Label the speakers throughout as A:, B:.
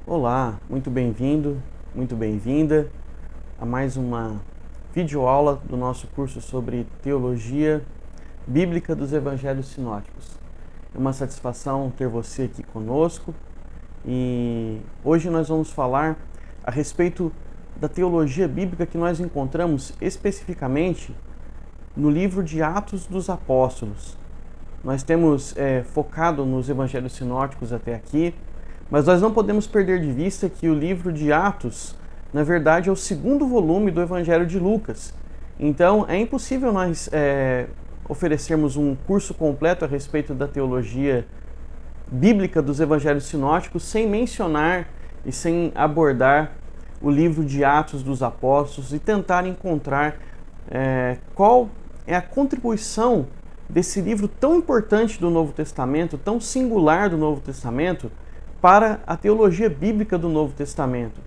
A: Olá, muito bem-vindo, muito bem-vinda a mais uma videoaula do nosso curso sobre Teologia Bíblica dos Evangelhos Sinóticos. É uma satisfação ter você aqui conosco e hoje nós vamos falar a respeito da teologia bíblica que nós encontramos especificamente no livro de Atos dos Apóstolos. Nós temos focado nos Evangelhos Sinóticos até aqui, mas nós não podemos perder de vista que o livro de Atos, na verdade, é o segundo volume do Evangelho de Lucas. Então, é impossível nós oferecermos um curso completo a respeito da teologia bíblica dos Evangelhos Sinóticos sem mencionar e sem abordar o livro de Atos dos Apóstolos e tentar encontrar qual é a contribuição desse livro tão importante do Novo Testamento, tão singular do Novo Testamento, para a teologia bíblica do Novo Testamento.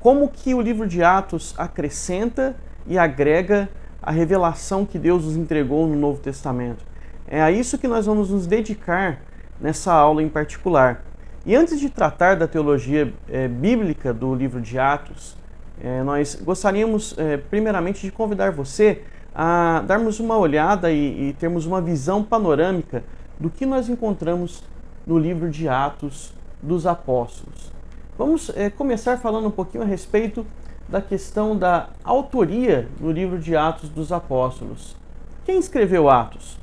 A: Como que o livro de Atos acrescenta e agrega a revelação que Deus nos entregou no Novo Testamento. É a isso que nós vamos nos dedicar nessa aula em particular. E antes de tratar da teologia bíblica do livro de Atos, nós gostaríamos primeiramente de convidar você a darmos uma olhada e termos uma visão panorâmica do que nós encontramos no livro de Atos dos Apóstolos. Vamos começar falando um pouquinho a respeito da questão da autoria do livro de Atos dos Apóstolos. Quem escreveu Atos?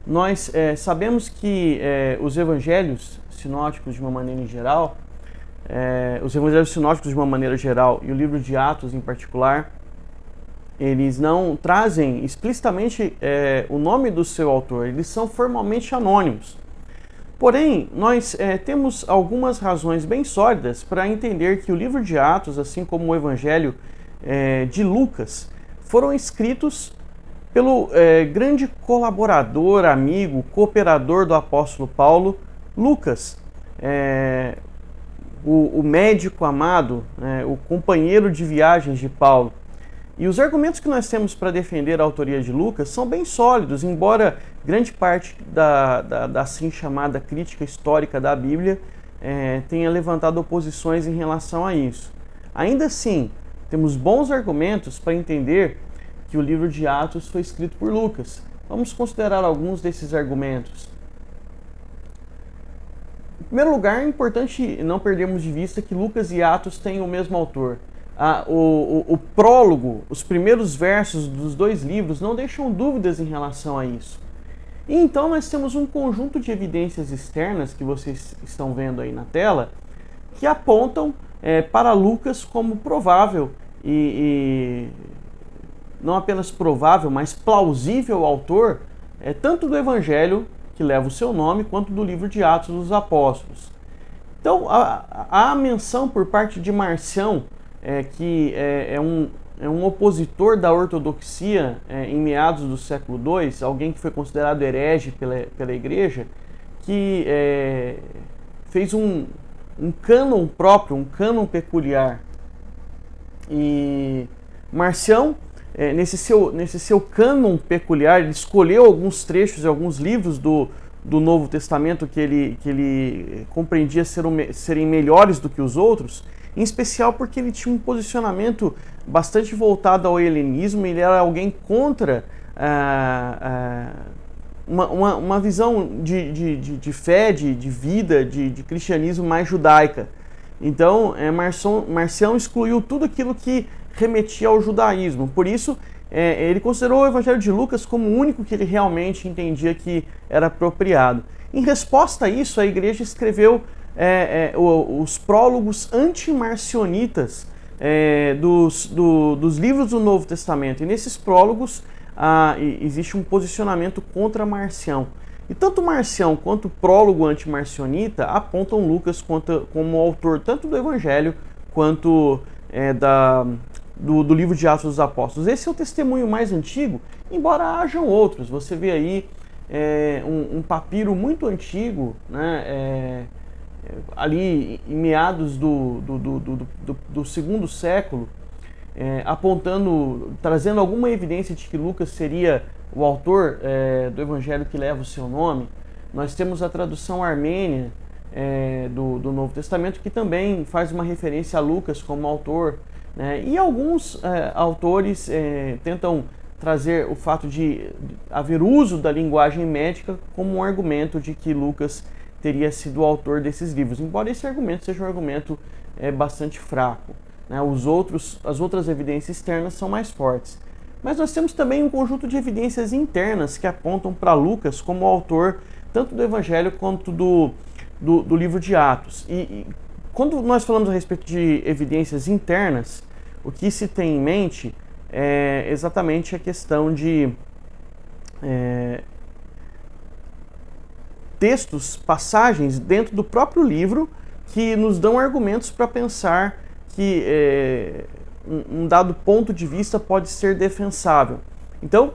A: Nós sabemos que os evangelhos sinóticos de uma maneira geral, e o livro de Atos em particular, eles não trazem explicitamente o nome do seu autor, eles são formalmente anônimos. Porém, nós temos algumas razões bem sólidas para entender que o livro de Atos, assim como o Evangelho de Lucas, foram escritos pelo grande colaborador, amigo, cooperador do apóstolo Paulo, Lucas, o médico amado, o companheiro de viagens de Paulo. E os argumentos que nós temos para defender a autoria de Lucas são bem sólidos, embora grande parte da assim chamada crítica histórica da Bíblia tenha levantado oposições em relação a isso. Ainda assim, temos bons argumentos para entender que o livro de Atos foi escrito por Lucas. Vamos considerar alguns desses argumentos. Em primeiro lugar, é importante não perdermos de vista que Lucas e Atos têm o mesmo autor. O prólogo, os primeiros versos dos dois livros não deixam dúvidas em relação a isso. E então nós temos um conjunto de evidências externas que vocês estão vendo aí na tela que apontam para Lucas como provável e não apenas provável, mas plausível autor tanto do Evangelho que leva o seu nome quanto do livro de Atos dos Apóstolos. Então a menção por parte de Marcião, que é um opositor da ortodoxia em meados do século II, alguém que foi considerado herege pela igreja, que fez um cânon próprio, um cânon peculiar. E Marcião, nesse seu cânon peculiar, ele escolheu alguns trechos e alguns livros do Novo Testamento que ele compreendia serem melhores do que os outros, em especial porque ele tinha um posicionamento bastante voltado ao helenismo. Ele era alguém contra uma visão de fé, de vida, de cristianismo mais judaica. Então, Marcião excluiu tudo aquilo que remetia ao judaísmo. Por isso, ele considerou o Evangelho de Lucas como o único que ele realmente entendia que era apropriado. Em resposta a isso, a igreja escreveu os prólogos anti-marcionitas dos livros do Novo Testamento. E nesses prólogos existe um posicionamento contra Marcião. E tanto Marcião quanto o prólogo anti-marcionita apontam Lucas como autor tanto do Evangelho quanto do livro de Atos dos Apóstolos. Esse é o testemunho mais antigo, embora hajam outros. Você vê aí um papiro muito antigo, né, ali em meados do segundo século, trazendo alguma evidência de que Lucas seria o autor do Evangelho que leva o seu nome. Nós temos a tradução armênia do Novo Testamento, que também faz uma referência a Lucas como autor, né? E alguns autores tentam trazer o fato de haver uso da linguagem médica como um argumento de que Lucas teria sido o autor desses livros, embora esse argumento seja um argumento bastante fraco, né? As outras evidências externas são mais fortes. Mas nós temos também um conjunto de evidências internas que apontam para Lucas como autor tanto do Evangelho quanto do livro de Atos. E quando nós falamos a respeito de evidências internas, o que se tem em mente é exatamente a questão de textos, passagens dentro do próprio livro que nos dão argumentos para pensar que um dado ponto de vista pode ser defensável. Então,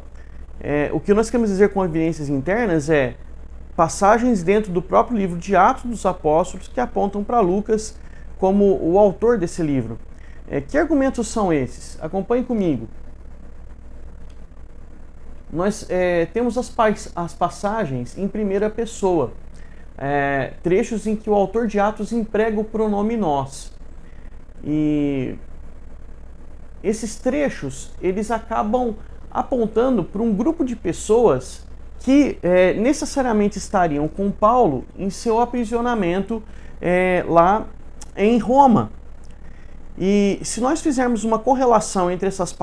A: o que nós queremos dizer com evidências internas é passagens dentro do próprio livro de Atos dos Apóstolos que apontam para Lucas como o autor desse livro. Que argumentos são esses? Acompanhe comigo. Nós temos as passagens em primeira pessoa, trechos em que o autor de Atos emprega o pronome nós. E esses trechos, eles acabam apontando para um grupo de pessoas que necessariamente estariam com Paulo em seu aprisionamento lá em Roma. E se nós fizermos uma correlação entre essas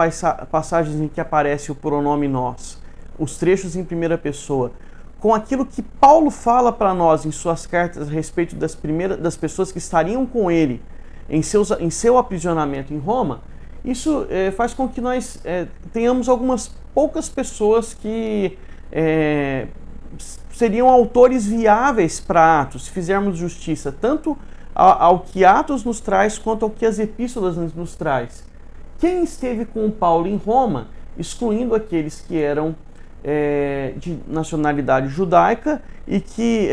A: passagens em que aparece o pronome nós, os trechos em primeira pessoa, com aquilo que Paulo fala para nós em suas cartas a respeito das pessoas que estariam com ele em seu aprisionamento em Roma, isso faz com que nós tenhamos algumas poucas pessoas que seriam autores viáveis para Atos, se fizermos justiça tanto ao que Atos nos traz quanto ao que as epístolas nos traz. Quem esteve com Paulo em Roma, excluindo aqueles que eram de nacionalidade judaica e que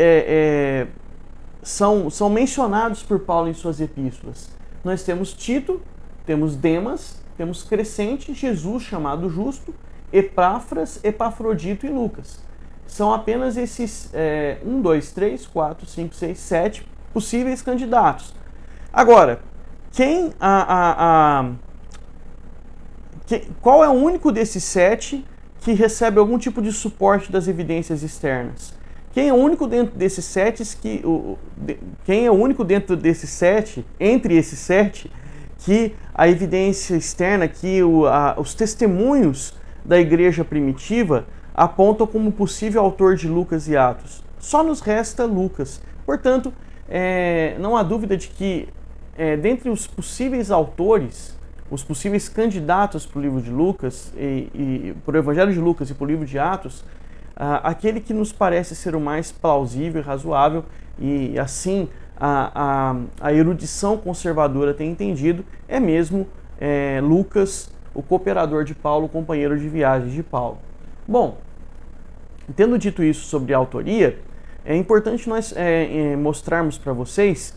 A: são mencionados por Paulo em suas epístolas? Nós temos Tito, temos Demas, temos Crescente, Jesus chamado Justo, Epáfras, Epafrodito e Lucas. São apenas esses 1, 2, 3, 4, 5, 6, 7 possíveis candidatos. Agora, qual é o único desses 7 que recebe algum tipo de suporte das evidências externas? Quem é o único dentro desses 7 entre esses 7, que a evidência externa, que os testemunhos da igreja primitiva apontam como possível autor de Lucas e Atos? Só nos resta Lucas. Portanto, não há dúvida de que, dentre os possíveis autores, os possíveis candidatos para o livro de Lucas, para o Evangelho de Lucas e para o livro de Atos, aquele que nos parece ser o mais plausível e razoável, e assim a erudição conservadora tem entendido, é mesmo Lucas, o cooperador de Paulo, o companheiro de viagens de Paulo. Bom, tendo dito isso sobre a autoria, é importante nós mostrarmos para vocês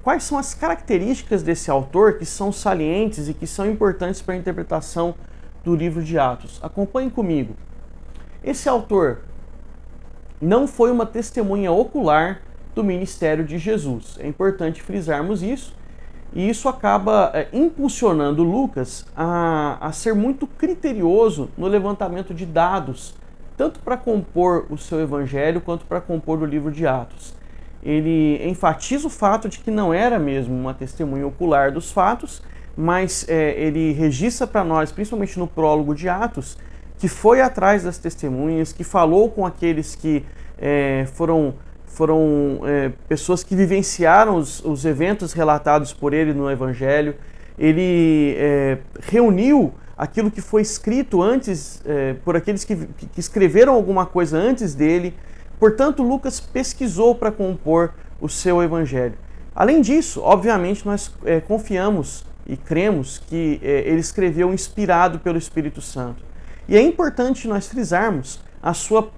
A: quais são as características desse autor que são salientes e que são importantes para a interpretação do livro de Atos. Acompanhem comigo. Esse autor não foi uma testemunha ocular do ministério de Jesus. É importante frisarmos isso, e isso acaba impulsionando Lucas a ser muito criterioso no levantamento de dados, tanto para compor o seu evangelho quanto para compor o livro de Atos. Ele enfatiza o fato de que não era mesmo uma testemunha ocular dos fatos, mas ele registra para nós, principalmente no prólogo de Atos, que foi atrás das testemunhas, que falou com aqueles que foram pessoas que vivenciaram os eventos relatados por ele no evangelho. Ele reuniu aquilo que foi escrito antes, por aqueles que escreveram alguma coisa antes dele. Portanto, Lucas pesquisou para compor o seu evangelho. Além disso, obviamente, nós confiamos e cremos que ele escreveu inspirado pelo Espírito Santo. E é importante nós frisarmos a sua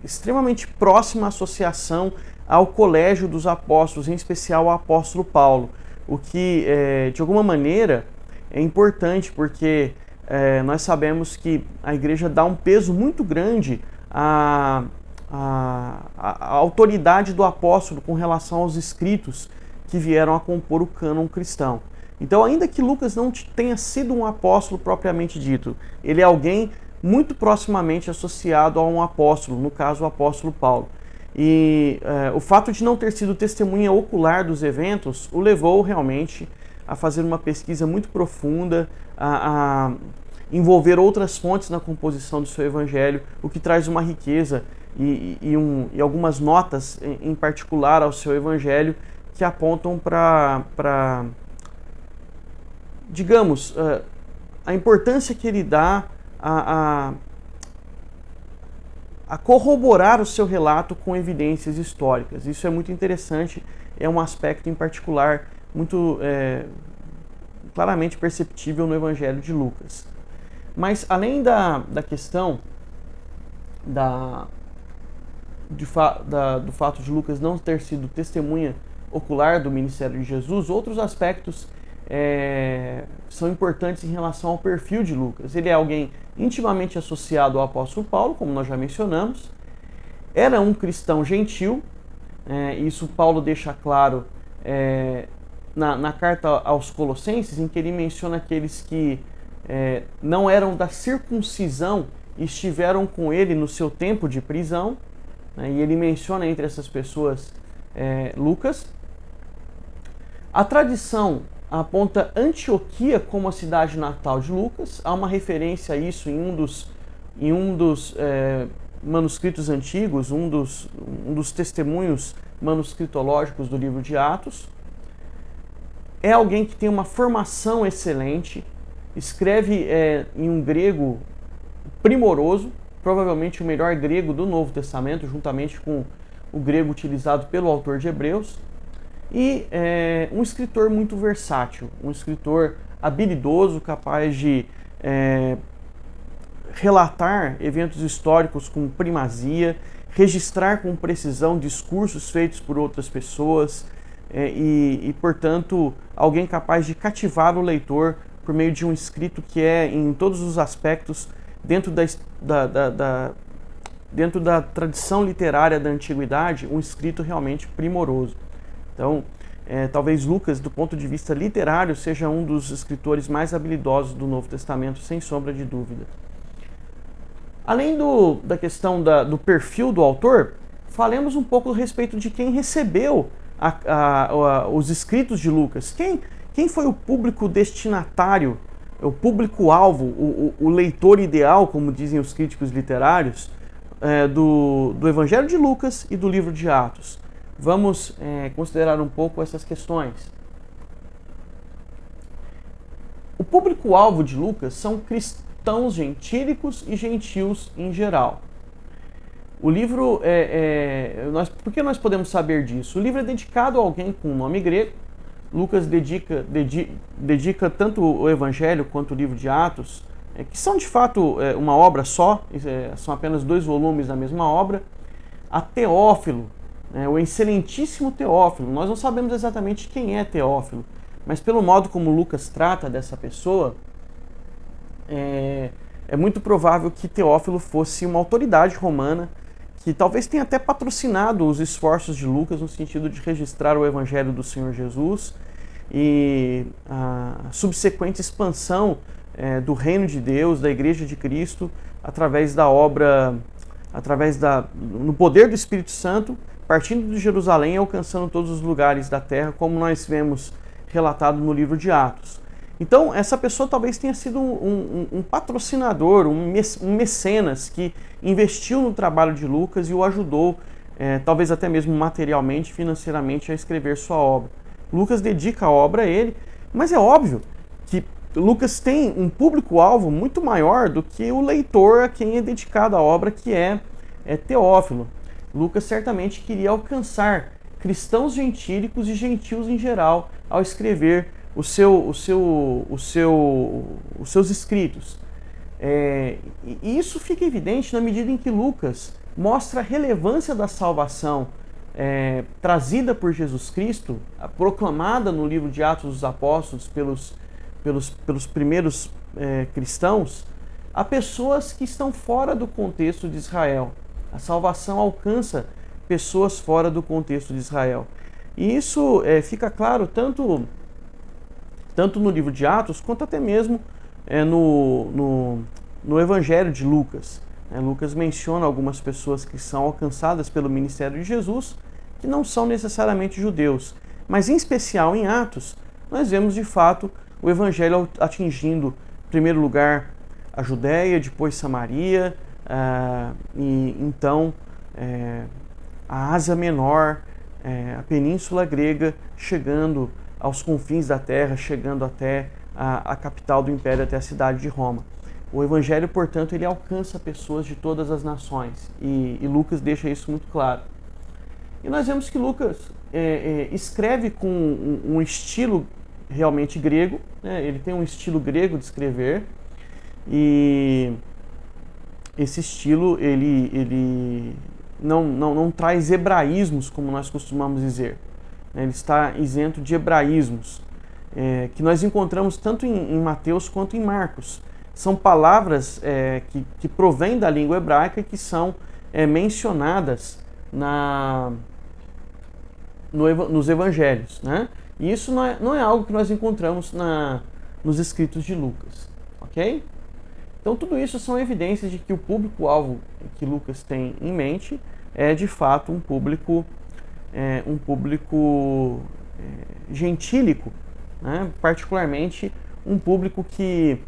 A: extremamente próxima associação ao colégio dos apóstolos, em especial ao apóstolo Paulo, o que, de alguma maneira, é importante porque nós sabemos que a igreja dá um peso muito grande a autoridade do apóstolo com relação aos escritos que vieram a compor o cânon cristão. Então, ainda que Lucas não tenha sido um apóstolo propriamente dito, ele é alguém muito proximamente associado a um apóstolo, no caso o apóstolo Paulo. E o fato de não ter sido testemunha ocular dos eventos o levou realmente a fazer uma pesquisa muito profunda, a envolver outras fontes na composição do seu evangelho, o que traz uma riqueza e algumas notas em particular ao seu evangelho que apontam para digamos, a importância que ele dá a corroborar o seu relato com evidências históricas. Isso é muito interessante, é um aspecto em particular muito claramente perceptível no Evangelho de Lucas. Mas além da questão do fato de Lucas não ter sido testemunha ocular do ministério de Jesus, outros aspectos são importantes em relação ao perfil de Lucas. Ele é alguém intimamente associado ao apóstolo Paulo, como nós já mencionamos. Era um cristão gentil, isso Paulo deixa claro na carta aos Colossenses, em que ele menciona aqueles que não eram da circuncisão e estiveram com ele no seu tempo de prisão, e ele menciona entre essas pessoas Lucas. A tradição aponta Antioquia como a cidade natal de Lucas. Há uma referência a isso em um dos manuscritos antigos, um dos testemunhos manuscritológicos do livro de Atos. É alguém que tem uma formação excelente, escreve em um grego primoroso, provavelmente o melhor grego do Novo Testamento, juntamente com o grego utilizado pelo autor de Hebreus. E um escritor muito versátil, um escritor habilidoso, capaz de relatar eventos históricos com primazia, registrar com precisão discursos feitos por outras pessoas e, portanto, alguém capaz de cativar o leitor por meio de um escrito que é, em todos os aspectos, dentro da tradição literária da antiguidade, um escrito realmente primoroso. Então, talvez Lucas, do ponto de vista literário, seja um dos escritores mais habilidosos do Novo Testamento, sem sombra de dúvida. Além da questão do perfil do autor, falemos um pouco a respeito de quem recebeu os escritos de Lucas. Quem foi o público destinatário, o público-alvo, o leitor ideal, como dizem os críticos literários, do Evangelho de Lucas e do livro de Atos? Vamos considerar um pouco essas questões. O público-alvo de Lucas são cristãos gentílicos e gentios em geral. O livro, por que nós podemos saber disso? O livro é dedicado a alguém com um nome grego. Lucas dedica tanto o Evangelho quanto o livro de Atos, que são de fato uma obra só, são apenas 2 volumes da mesma obra, a Teófilo, o excelentíssimo Teófilo. Nós não sabemos exatamente quem é Teófilo, mas pelo modo como Lucas trata dessa pessoa, é muito provável que Teófilo fosse uma autoridade romana que talvez tenha até patrocinado os esforços de Lucas no sentido de registrar o Evangelho do Senhor Jesus e a subsequente expansão do reino de Deus, da Igreja de Cristo, através da obra, no poder do Espírito Santo, partindo de Jerusalém e alcançando todos os lugares da terra, como nós vemos relatado no livro de Atos. Então, essa pessoa talvez tenha sido um patrocinador, um mecenas que investiu no trabalho de Lucas e o ajudou, talvez até mesmo materialmente, financeiramente, a escrever sua obra. Lucas dedica a obra a ele, mas é óbvio que Lucas tem um público-alvo muito maior do que o leitor a quem é dedicada a obra, que é Teófilo. Lucas certamente queria alcançar cristãos gentílicos e gentios em geral ao escrever os seus escritos. E isso fica evidente na medida em que Lucas mostra a relevância da salvação trazida por Jesus Cristo, proclamada no livro de Atos dos Apóstolos pelos primeiros cristãos, a pessoas que estão fora do contexto de Israel. A salvação alcança pessoas fora do contexto de Israel. E isso fica claro tanto no livro de Atos, quanto até mesmo no Evangelho de Lucas. Lucas menciona algumas pessoas que são alcançadas pelo ministério de Jesus, que não são necessariamente judeus. Mas, em especial em Atos, nós vemos de fato o Evangelho atingindo, em primeiro lugar, a Judéia, depois Samaria, e então a Ásia Menor, a Península Grega, chegando aos confins da terra, chegando até a capital do Império, até a cidade de Roma. O Evangelho, portanto, ele alcança pessoas de todas as nações, e Lucas deixa isso muito claro. E nós vemos que Lucas escreve com um estilo realmente grego, né? Ele tem um estilo grego de escrever, e esse estilo ele não traz hebraísmos, como nós costumamos dizer. Ele está isento de hebraísmos, que nós encontramos tanto em Mateus quanto em Marcos. São palavras que provêm da língua hebraica e que são mencionadas nos evangelhos, né? E isso não é algo que nós encontramos nos escritos de Lucas, ok? Então tudo isso são evidências de que o público-alvo que Lucas tem em mente é de fato um público gentílico, né? Particularmente um público que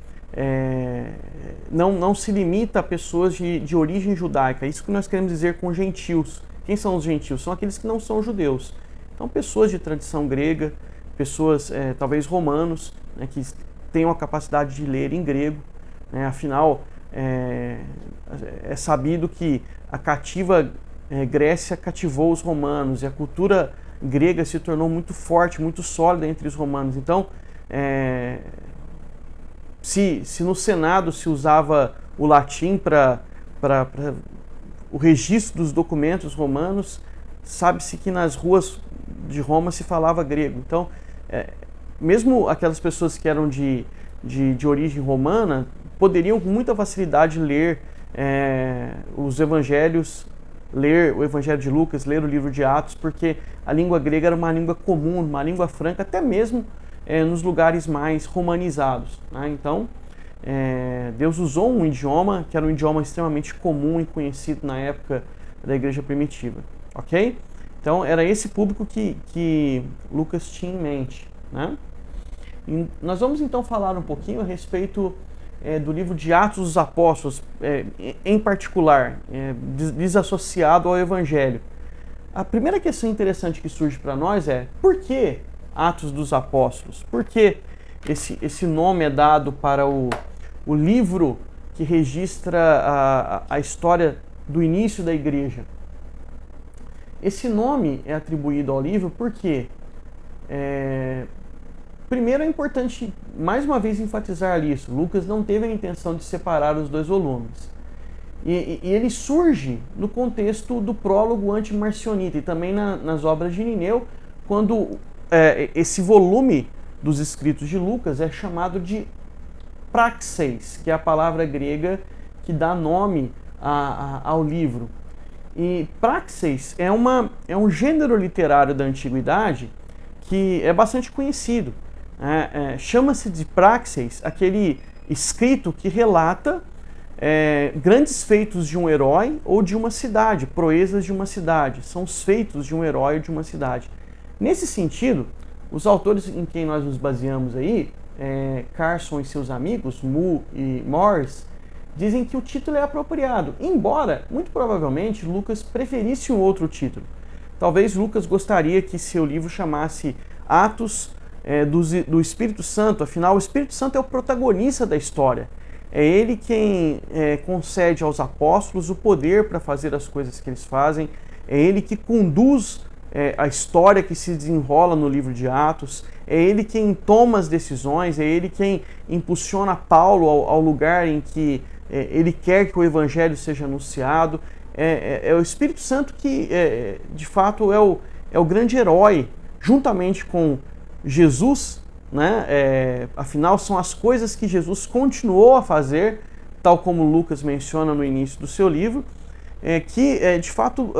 A: não se limita a pessoas de origem judaica. Isso que nós queremos dizer com gentios. Quem são os gentios? São aqueles que não são judeus. Então, pessoas de tradição grega, pessoas talvez romanos, né, que tenham a capacidade de ler em grego. Né? Afinal, é sabido que a cativa Grécia cativou os romanos e a cultura grega se tornou muito forte, muito sólida entre os romanos. Então, se no Senado se usava o latim para o registro dos documentos romanos, sabe-se que nas ruas de Roma se falava grego. Então, mesmo aquelas pessoas que eram de origem romana poderiam com muita facilidade ler os evangelhos, ler o Evangelho de Lucas, ler o livro de Atos, porque a língua grega era uma língua comum, uma língua franca, até mesmo nos lugares mais romanizados, né? Então, Deus usou um idioma que era um idioma extremamente comum e conhecido na época da igreja primitiva, ok? Então, era esse público que Lucas tinha em mente, né? E nós vamos então falar um pouquinho a respeito do livro de Atos dos Apóstolos, em particular, desassociado ao Evangelho. A primeira questão interessante que surge para nós é: por que Atos dos Apóstolos? Por que esse nome é dado para o livro que registra a história do início da igreja? Esse nome é atribuído ao livro porque, primeiro, é importante mais uma vez enfatizar isso: Lucas não teve a intenção de separar os dois volumes. E ele surge no contexto do prólogo antimarcionita e também nas obras de Irineu, quando esse volume dos escritos de Lucas é chamado de praxeis, que é a palavra grega que dá nome ao livro. E praxeis é um gênero literário da antiguidade que é bastante conhecido. Chama-se de praxeis aquele escrito que relata grandes feitos de um herói ou de uma cidade, proezas de uma cidade. São os feitos de um herói ou de uma cidade. Nesse sentido, os autores em quem nós nos baseamos aí, Carson e seus amigos, Moore e Morris, dizem que o título é apropriado, embora, muito provavelmente, Lucas preferisse um outro título. Talvez Lucas gostaria que seu livro chamasse Atos do Espírito Santo. Afinal, o Espírito Santo é o protagonista da história. É ele quem concede aos apóstolos o poder para fazer as coisas que eles fazem. É ele que conduz a história que se desenrola no livro de Atos. É ele quem toma as decisões. É ele quem impulsiona Paulo ao lugar em que ele quer que o evangelho seja anunciado. É o Espírito Santo que, de fato, é o grande herói, juntamente com Jesus, né? Afinal, são as coisas que Jesus continuou a fazer, tal como Lucas menciona no início do seu livro. que, de fato,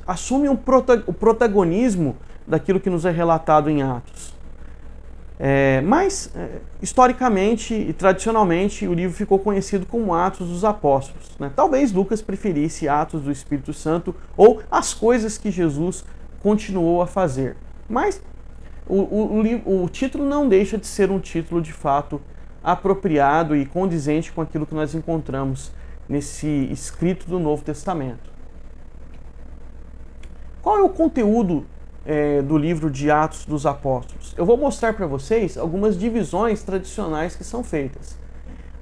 A: assumem o protagonismo daquilo que nos é relatado em Atos. Mas, historicamente e tradicionalmente, o livro ficou conhecido como Atos dos Apóstolos, né? Talvez Lucas preferisse Atos do Espírito Santo ou as coisas que Jesus continuou a fazer. Mas o título não deixa de ser um título, de fato, apropriado e condizente com aquilo que nós encontramos nesse escrito do Novo Testamento. Qual é o conteúdo do livro de Atos dos Apóstolos? Eu vou mostrar para vocês algumas divisões tradicionais que são feitas.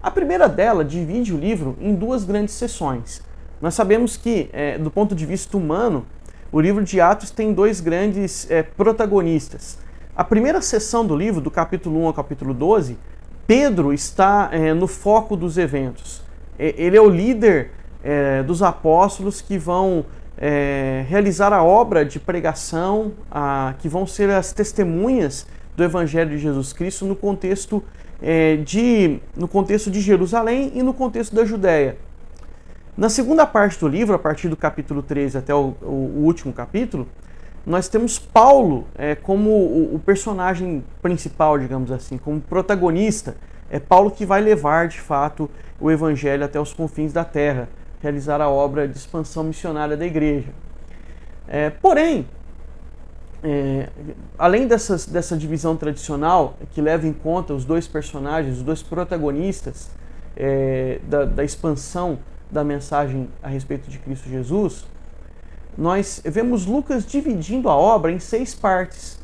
A: A primeira dela divide o livro em duas grandes seções. Nós sabemos que, do ponto de vista humano, o livro de Atos tem dois grandes protagonistas. A primeira seção do livro, do capítulo 1 ao capítulo 12, Pedro está no foco dos eventos. Ele é o líder dos apóstolos que vão realizar a obra de pregação, que vão ser as testemunhas do Evangelho de Jesus Cristo no contexto de Jerusalém e no contexto da Judéia. Na segunda parte do livro, a partir do capítulo 13 até o último capítulo, nós temos Paulo como o personagem principal, digamos assim, como protagonista. É Paulo que vai levar, de fato, o Evangelho até os confins da terra, realizar a obra de expansão missionária da igreja. Porém, além dessa divisão tradicional, que leva em conta os dois personagens, os dois protagonistas da expansão da mensagem a respeito de Cristo Jesus, nós vemos Lucas dividindo a obra em 6 partes.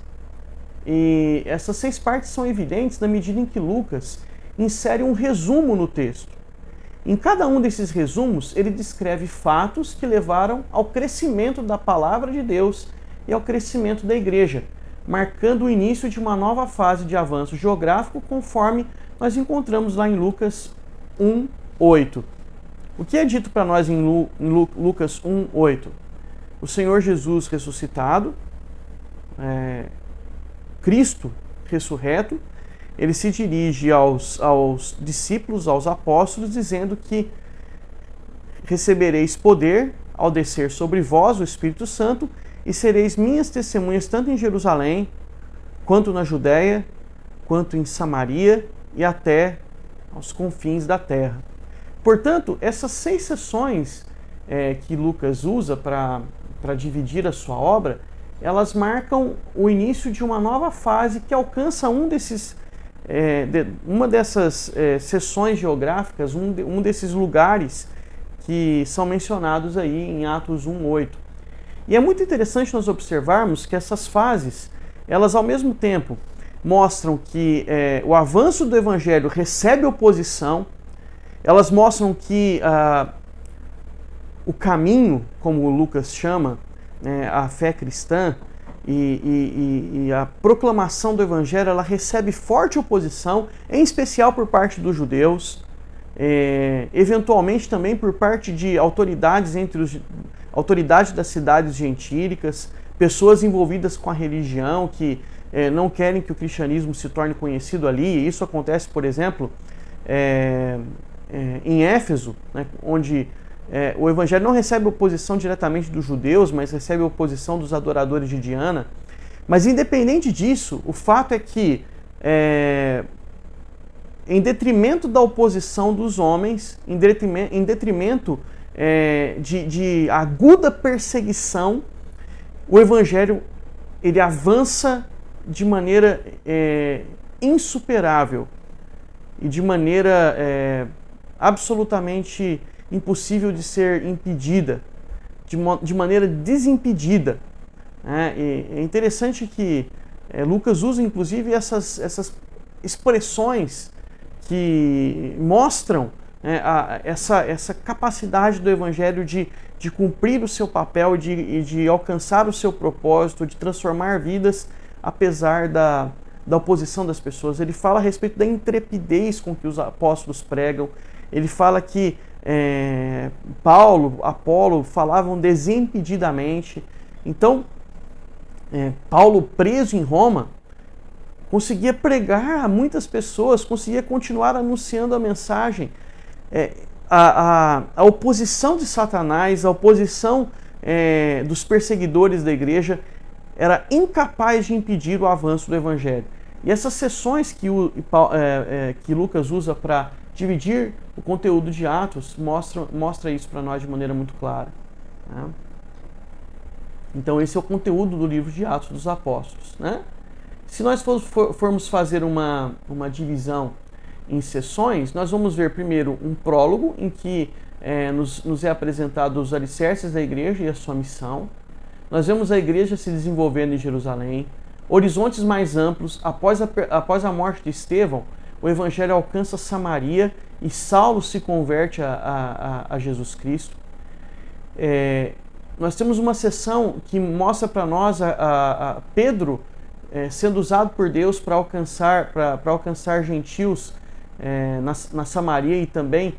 A: E essas 6 partes são evidentes na medida em que Lucas insere um resumo no texto. Em cada um desses resumos, ele descreve fatos que levaram ao crescimento da palavra de Deus e ao crescimento da igreja, marcando o início de uma nova fase de avanço geográfico, conforme nós encontramos lá em Lucas 1:8. O que é dito para nós em Lucas 1:8? O Senhor Jesus ressuscitado, Cristo ressurreto, ele se dirige aos discípulos, aos apóstolos, dizendo que recebereis poder ao descer sobre vós o Espírito Santo e sereis minhas testemunhas tanto em Jerusalém, quanto na Judéia, quanto em Samaria e até aos confins da terra. Portanto, essas 6 sessões que Lucas usa para dividir a sua obra, elas marcam o início de uma nova fase que alcança uma dessas seções geográficas, um desses lugares que são mencionados aí em Atos 1:8. E é muito interessante nós observarmos que essas fases, elas ao mesmo tempo mostram que o avanço do Evangelho recebe oposição, elas mostram que o caminho, como o Lucas chama, a fé cristã e a proclamação do Evangelho, ela recebe forte oposição, em especial por parte dos judeus, eventualmente também por parte de autoridades autoridades das cidades gentílicas, pessoas envolvidas com a religião que não querem que o cristianismo se torne conhecido ali. E isso acontece, por exemplo, em Éfeso, né, onde o Evangelho não recebe oposição diretamente dos judeus, mas recebe oposição dos adoradores de Diana. Mas independente disso, o fato é que, em detrimento da oposição dos homens, em detrimento de aguda perseguição, o Evangelho ele avança de maneira insuperável e de maneira absolutamente impossível de ser impedida, de maneira desimpedida. E é interessante que Lucas usa inclusive essas expressões que mostram essa capacidade do Evangelho de cumprir o seu papel e de alcançar o seu propósito, de transformar vidas apesar da oposição das pessoas. Ele fala a respeito da intrepidez com que os apóstolos pregam. Ele fala que Paulo, Apolo falavam desimpedidamente. Então, Paulo, preso em Roma, conseguia pregar a muitas pessoas, conseguia continuar anunciando a mensagem, a oposição de Satanás, a oposição dos perseguidores da igreja era incapaz de impedir o avanço do evangelho. E essas seções que Lucas usa para dividir o conteúdo de Atos mostra isso para nós de maneira muito clara, né? Então esse é o conteúdo do livro de Atos dos Apóstolos, né? Se nós formos fazer uma divisão em seções, nós vamos ver primeiro um prólogo em que nos é apresentado os alicerces da igreja e a sua missão. Nós vemos a igreja se desenvolvendo em Jerusalém, horizontes mais amplos. Após a morte de Estevão, o evangelho alcança Samaria e Saulo se converte a Jesus Cristo. Nós temos uma seção que mostra para nós a Pedro sendo usado por Deus para alcançar gentios na Samaria e também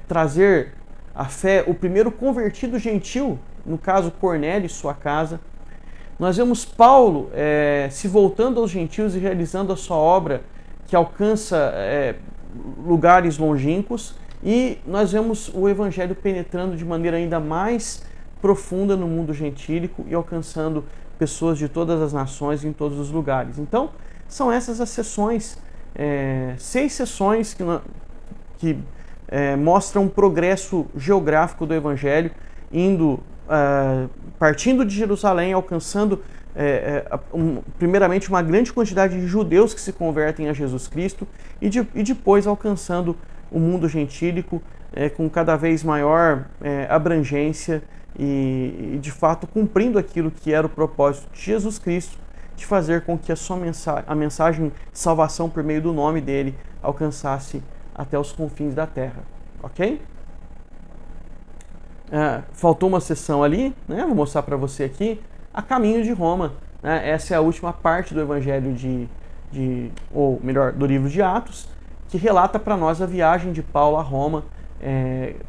A: trazer à fé o primeiro convertido gentil, no caso Cornélio e sua casa. Nós vemos Paulo se voltando aos gentios e realizando a sua obra que alcança lugares longínquos, e nós vemos o evangelho penetrando de maneira ainda mais profunda no mundo gentílico e alcançando pessoas de todas as nações em todos os lugares. Então, são essas as seções, 6 seções que mostram um progresso geográfico do evangelho, partindo de Jerusalém, alcançando primeiramente uma grande quantidade de judeus que se convertem a Jesus Cristo e depois alcançando o mundo gentílico com cada vez maior abrangência e de fato cumprindo aquilo que era o propósito de Jesus Cristo, de fazer com que a mensagem de salvação por meio do nome dele alcançasse até os confins da terra, ok? Faltou uma seção ali, né? Vou mostrar para você aqui, a caminho de Roma, né? Essa é a última parte do evangelho ou melhor, do livro de Atos, que relata para nós a viagem de Paulo a Roma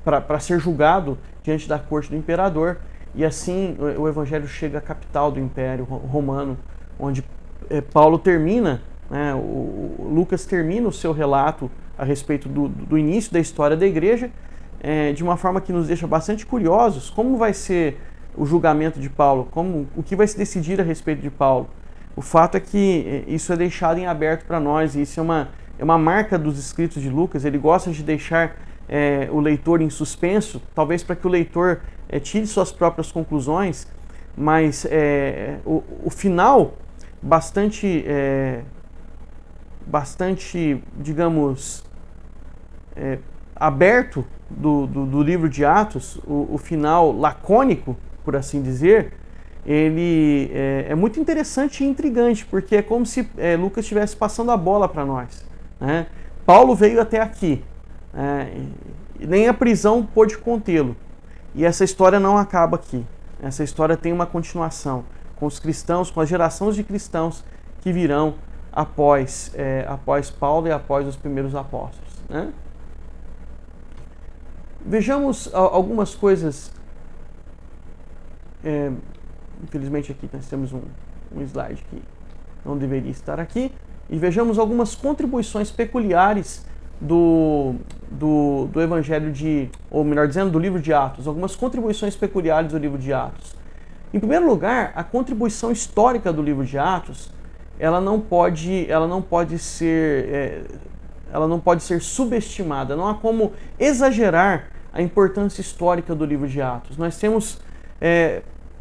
A: para ser julgado diante da corte do imperador, e assim o evangelho chega à capital do Império Romano, onde Paulo termina, né, Lucas termina o seu relato a respeito do início da história da igreja, de uma forma que nos deixa bastante curiosos. Como vai ser o julgamento de Paulo? O que vai se decidir a respeito de Paulo? O fato é que isso é deixado em aberto para nós, e isso é uma marca dos escritos de Lucas. Ele gosta de deixar o leitor em suspenso, talvez para que o leitor tire suas próprias conclusões, mas o final bastante, digamos, aberto do livro de Atos, o final lacônico, por assim dizer, ele é muito interessante e intrigante, porque é como se Lucas estivesse passando a bola para nós, né? Paulo veio até aqui, e nem a prisão pôde contê-lo, e essa história não acaba aqui. Essa história tem uma continuação com os cristãos, com as gerações de cristãos que virão após Paulo e após os primeiros apóstolos, né? Vejamos algumas coisas. Infelizmente aqui nós temos um slide que não deveria estar aqui, e vejamos algumas contribuições peculiares do evangelho ou melhor dizendo, do livro de Atos, algumas contribuições peculiares do livro de Atos. Em primeiro lugar, a contribuição histórica do livro de Atos, ela não pode ser subestimada. Não há como exagerar a importância histórica do livro de Atos. Nós temos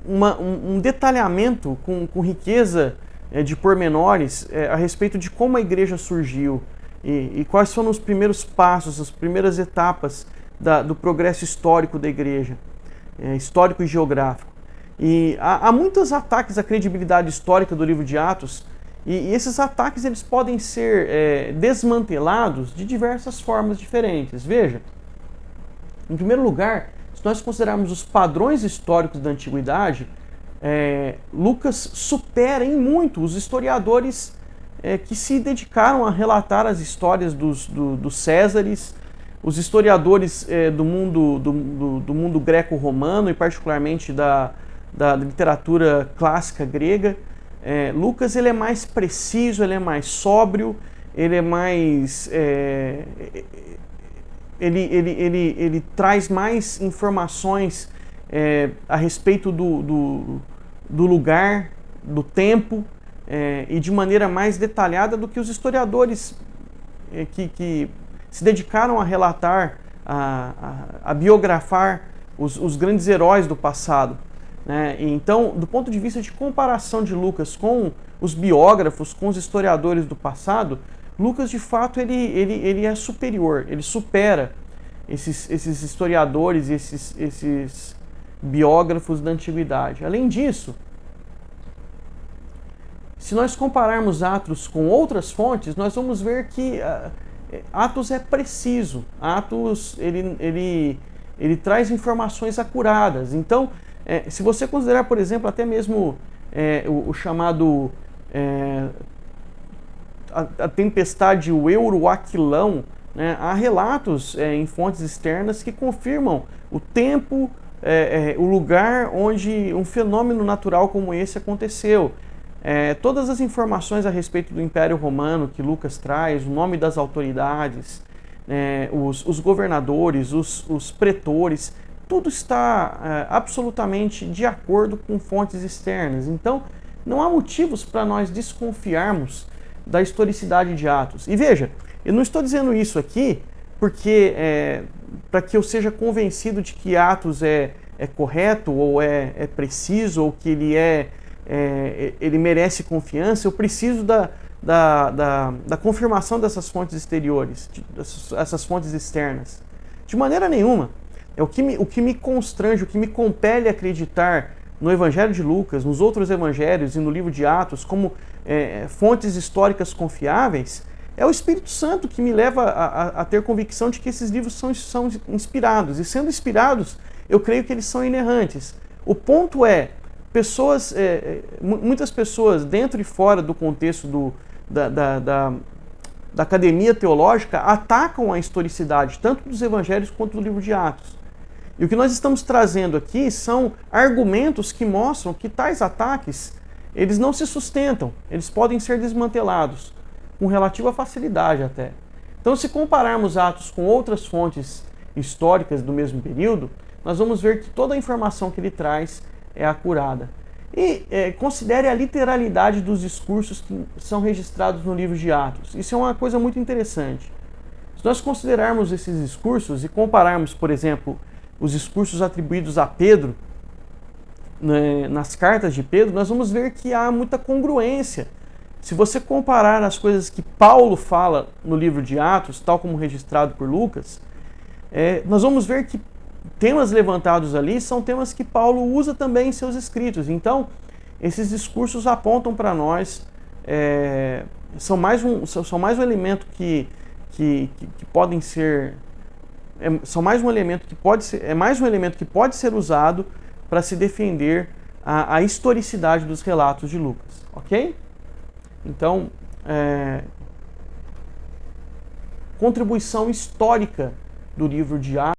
A: um detalhamento com riqueza de pormenores a respeito de como a igreja surgiu e quais foram os primeiros passos, as primeiras etapas do progresso histórico da igreja, histórico e geográfico. E há muitos ataques à credibilidade histórica do livro de Atos, e esses ataques eles podem ser desmantelados de diversas formas diferentes. Veja, em primeiro lugar, se nós considerarmos os padrões históricos da antiguidade, Lucas supera em muito os historiadores que se dedicaram a relatar as histórias dos Césares, os historiadores do mundo greco-romano e particularmente da literatura clássica grega. Lucas ele é mais preciso, ele é mais sóbrio, ele é mais ele traz mais informações a respeito do lugar, do tempo, e de maneira mais detalhada do que os historiadores que se dedicaram a relatar, a biografar os grandes heróis do passado. Né? Então, do ponto de vista de comparação de Lucas com os biógrafos, com os historiadores do passado, Lucas, de fato, ele é superior, ele supera esses historiadores, esses biógrafos da antiguidade. Além disso, se nós compararmos Atos com outras fontes, nós vamos ver que Atos é preciso. Atos, ele traz informações acuradas. Então, se você considerar, por exemplo, até mesmo o chamado a tempestade, o Euroaquilão, né? Há relatos em fontes externas que confirmam o tempo, o lugar onde um fenômeno natural como esse aconteceu. Todas as informações a respeito do Império Romano que Lucas traz, o nome das autoridades, os governadores, os pretores, tudo está absolutamente de acordo com fontes externas. Então, não há motivos para nós desconfiarmos da historicidade de Atos. E veja, eu não estou dizendo isso aqui porque para que eu seja convencido de que Atos é correto ou é preciso ou que ele merece confiança. Eu preciso da confirmação dessas fontes exteriores, dessas fontes externas. De maneira nenhuma. O que me constrange, o que me compele a acreditar no Evangelho de Lucas, nos outros evangelhos e no livro de Atos como fontes históricas confiáveis, é o Espírito Santo que me leva a ter convicção de que esses livros são inspirados. E sendo inspirados, eu creio que eles são inerrantes. O ponto é, muitas pessoas dentro e fora do contexto da academia teológica atacam a historicidade, tanto dos evangelhos quanto do livro de Atos. E o que nós estamos trazendo aqui são argumentos que mostram que tais ataques, eles não se sustentam, eles podem ser desmantelados, com relativa facilidade até. Então, se compararmos Atos com outras fontes históricas do mesmo período, nós vamos ver que toda a informação que ele traz é acurada. E considere a literalidade dos discursos que são registrados no livro de Atos. Isso é uma coisa muito interessante. Se nós considerarmos esses discursos e compararmos, por exemplo, os discursos atribuídos a Pedro, nas cartas de Pedro, nós vamos ver que há muita congruência. Se você comparar as coisas que Paulo fala no livro de Atos, tal como registrado por Lucas, nós vamos ver que temas levantados ali são temas que Paulo usa também em seus escritos. Então, esses discursos apontam para nós, são mais um elemento que podem ser, mais um elemento que pode ser usado para se defender a historicidade dos relatos de Lucas, ok? Então, contribuição histórica do livro de Atos.